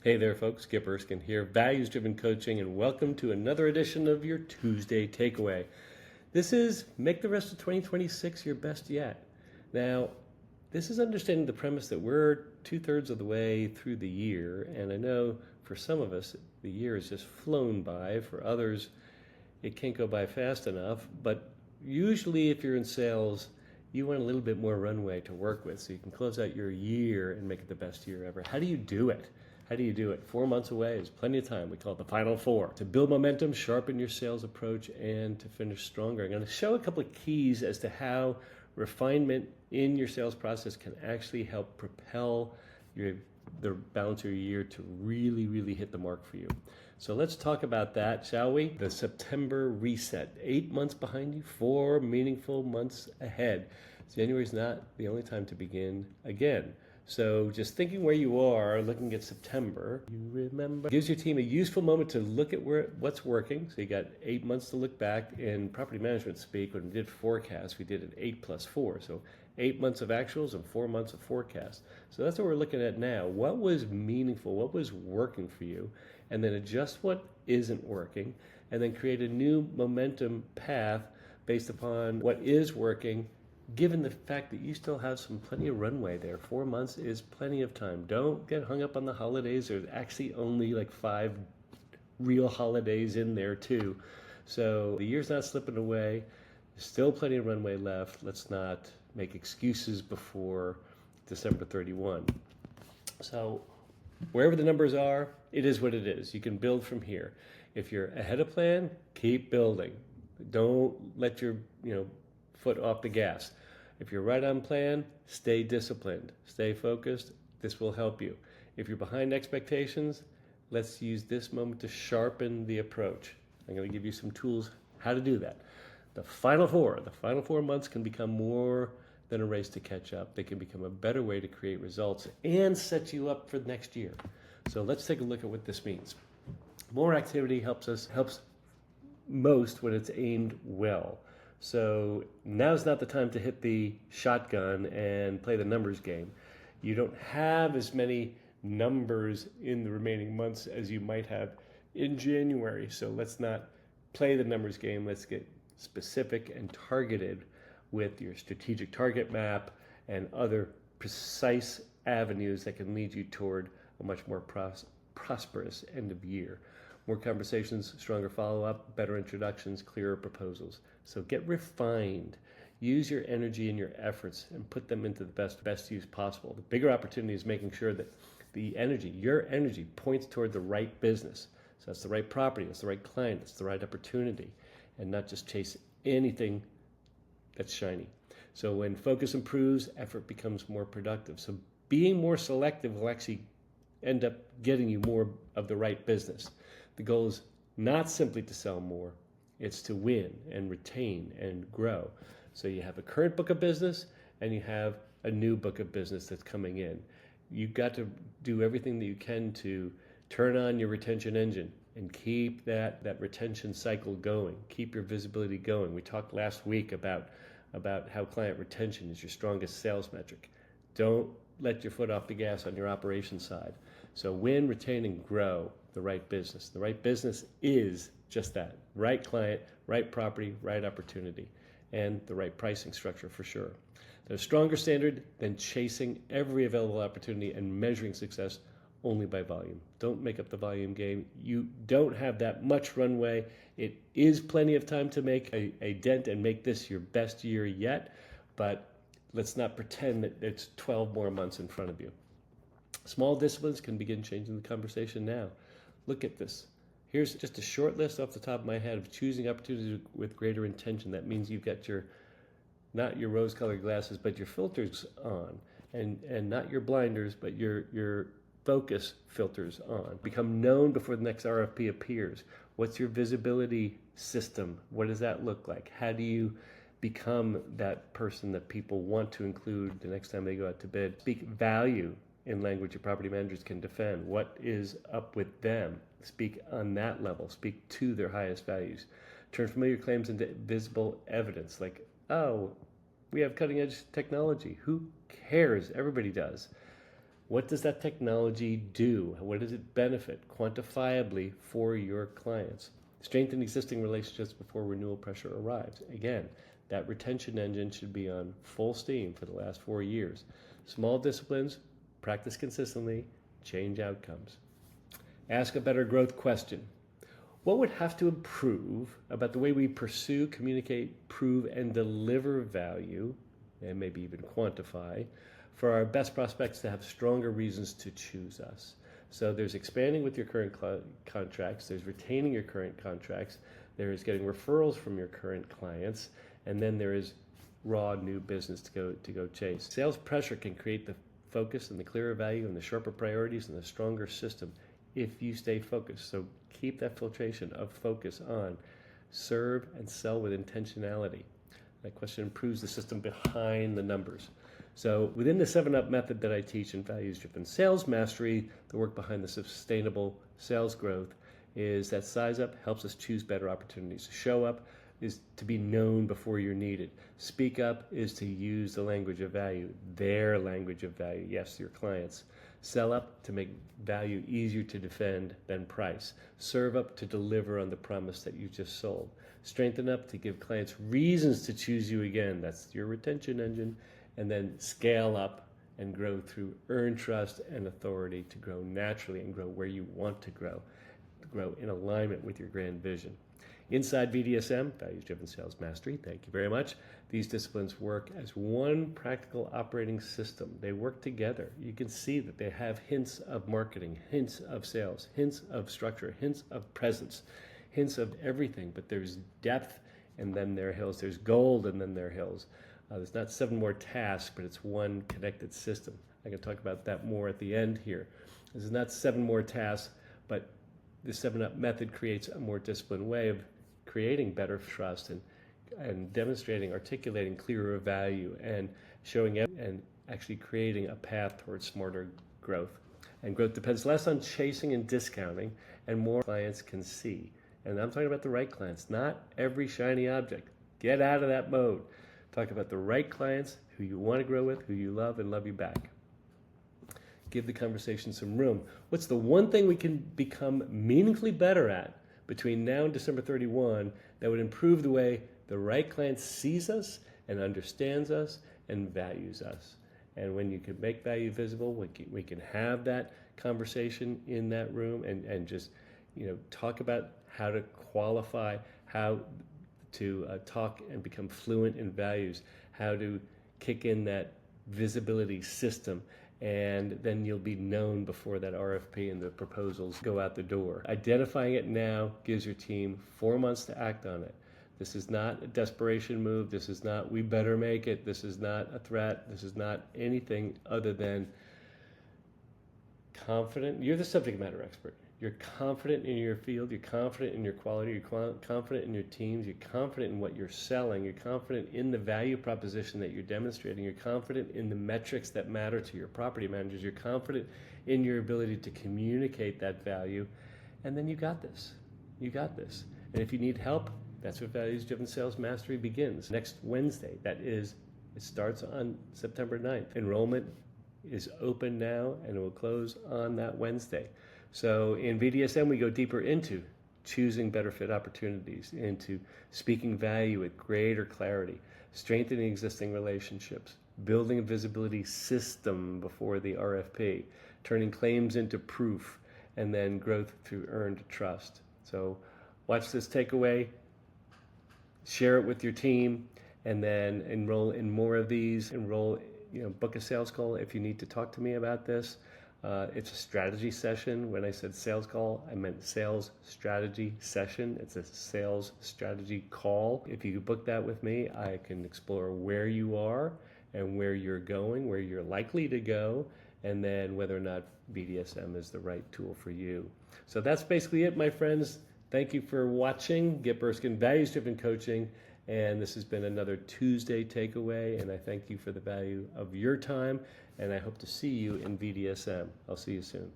Hey there, folks. Skip Erskine here, Values Driven Coaching, and welcome to another edition of your Tuesday Takeaway. This is Make the Rest of 2026 Your Best Yet. Now, this is understanding the premise that we're 2/3 of the way through the year, and I know for some of us, the year has just flown by. For others, it can't go by fast enough, but usually if you're in sales, you want a little bit more runway to work with so you can close out your year and make it the best year ever. How do you do it? How do you do it? 4 months away is plenty of time. We call it the final four. To build momentum, sharpen your sales approach, and to finish stronger. I'm going to show a couple of keys as to how refinement in your sales process can actually help propel the balance of your year to really hit the mark for you. So let's talk about that, shall we? The September reset. 8 months behind you, 4 meaningful months ahead. January is not the only time to begin again. So just thinking where you are, looking at September, you remember, gives your team a useful moment to look at what's working. So you got 8 months to look back. In property management speak, when we did forecast, we did an 8+4. So 8 months of actuals and 4 months of forecast. So that's what we're looking at now. What was meaningful? What was working for you? And then adjust what isn't working, and then create a new momentum path based upon what is working, given the fact that you still have plenty of runway there. 4 months is plenty of time. Don't get hung up on the holidays. There's actually only like 5 real holidays in there too. So the year's not slipping away. There's still plenty of runway left. Let's not make excuses before December 31. So wherever the numbers are, it is what it is. You can build from here. If you're ahead of plan, keep building. Don't let your foot off the gas. If you're right on plan, stay disciplined, stay focused. This will help you. If you're behind expectations, let's use this moment to sharpen the approach. I'm going to give you some tools how to do that. The final 4 months can become more than a race to catch up. They can become a better way to create results and set you up for next year. So let's take a look at what this means. More activity helps most when it's aimed well. So now's not the time to hit the shotgun and play the numbers game. You don't have as many numbers in the remaining months as you might have in January. So let's not play the numbers game. Let's get specific and targeted with your strategic target map and other precise avenues that can lead you toward a much more prosperous end of year. More conversations, stronger follow-up, better introductions, clearer proposals. So get refined. Use your energy and your efforts and put them into the best use possible. The bigger opportunity is making sure that your energy points toward the right business. So that's the right property, that's the right client, that's the right opportunity, and not just chase anything that's shiny. So when focus improves, effort becomes more productive. So being more selective will actually end up getting you more of the right business. The goal is not simply to sell more, it's to win and retain and grow. So you have a current book of business and you have a new book of business that's coming in. You've got to do everything that you can to turn on your retention engine and keep that retention cycle going. Keep your visibility going. We talked last week about how client retention is your strongest sales metric. Don't let your foot off the gas on your operations side. So win, retain, and grow the right business. The right business is just that. Right client, right property, right opportunity, and the right pricing structure for sure. There's a stronger standard than chasing every available opportunity and measuring success only by volume. Don't make up the volume game. You don't have that much runway. It is plenty of time to make a dent and make this your best year yet, but let's not pretend that it's 12 more months in front of you. Small disciplines can begin changing the conversation now. Look at this. Here's just a short list off the top of my head of choosing opportunities with greater intention. That means you've got not your rose-colored glasses, but your filters on, and not your blinders, but your focus filters on. Become known before the next RFP appears. What's your visibility system? What does that look like? How do you become that person that people want to include the next time they go out to bid? Speak value in language your property managers can defend. What is up with them? Speak on that level. Speak to their highest values. Turn familiar claims into visible evidence, like, oh, we have cutting edge technology. Who cares? Everybody does. What does that technology do? What does it benefit quantifiably for your clients? Strengthen existing relationships before renewal pressure arrives. Again, that retention engine should be on full steam for the last 4 years. Small disciplines, practice consistently, change outcomes. Ask a better growth question. What would have to improve about the way we pursue, communicate, prove, and deliver value, and maybe even quantify, for our best prospects to have stronger reasons to choose us? So there's expanding with your current contracts, there's retaining your current contracts, there is getting referrals from your current clients, and then there is raw new business to go chase. Sales pressure can create the focus and the clearer value and the sharper priorities and the stronger system if you stay focused. So keep that filtration of focus on serve and sell with intentionality. That question improves the system behind the numbers. So within the 7-Up method that I teach in values-driven sales mastery, the work behind the sustainable sales growth is that size up helps us choose better opportunities. Show up is to be known before you're needed. Speak up is to use the language of value, their language of value, yes, your clients. Sell up to make value easier to defend than price. Serve up to deliver on the promise that you just sold. Strengthen up to give clients reasons to choose you again. That's your retention engine. And then scale up and grow through earned trust and authority to grow naturally and grow where you want to grow in alignment with your grand vision. Inside VDSM, Values-Driven Sales Mastery, thank you very much. These disciplines work as one practical operating system. They work together. You can see that they have hints of marketing, hints of sales, hints of structure, hints of presence, hints of everything, but there's depth and then there are hills. There's gold and then there are hills. There's not 7 more tasks, but it's one connected system. I can talk about that more at the end here. This is not 7 more tasks, but the 7-Up method creates a more disciplined way of creating better trust and demonstrating, articulating clearer value and showing and actually creating a path towards smarter growth. And growth depends less on chasing and discounting and more clients can see. And I'm talking about the right clients, not every shiny object. Get out of that mode. Talk about the right clients who you want to grow with, who you love and love you back. Give the conversation some room. What's the one thing we can become meaningfully better at between now and December 31 that would improve the way the right client sees us and understands us and values us? And when you can make value visible, we can have that conversation in that room and just talk about how to qualify, how to talk and become fluent in values, how to kick in that visibility system, and then you'll be known before that RFP and the proposals go out the door. Identifying it now gives your team 4 months to act on it. This is not a desperation move. This is not, we better make it. This is not a threat. This is not anything other than confident. You're the subject matter expert. You're confident in your field, you're confident in your quality, you're confident in your teams, you're confident in what you're selling, you're confident in the value proposition that you're demonstrating, you're confident in the metrics that matter to your property managers, you're confident in your ability to communicate that value, and then you got this. You got this. And if you need help, that's where Values-Driven Sales Mastery begins. Next Wednesday, it starts on September 9th. Enrollment is open now and it will close on that Wednesday. So in VDSM, we go deeper into choosing better fit opportunities, into speaking value with greater clarity, strengthening existing relationships, building a visibility system before the RFP, turning claims into proof, and then growth through earned trust. So watch this takeaway, share it with your team, and then enroll in more of these. Book a sales call if you need to talk to me about this. It's a strategy session. When I said sales call, I meant sales strategy session. It's a sales strategy call. If you book that with me, I can explore where you are and where you're going, where you're likely to go, and then whether or not BDSM is the right tool for you. So that's basically it, my friends. Thank you for watching Get Burskin Values-Driven Coaching. And this has been another Tuesday takeaway, and I thank you for the value of your time, and I hope to see you in VDSM. I'll see you soon.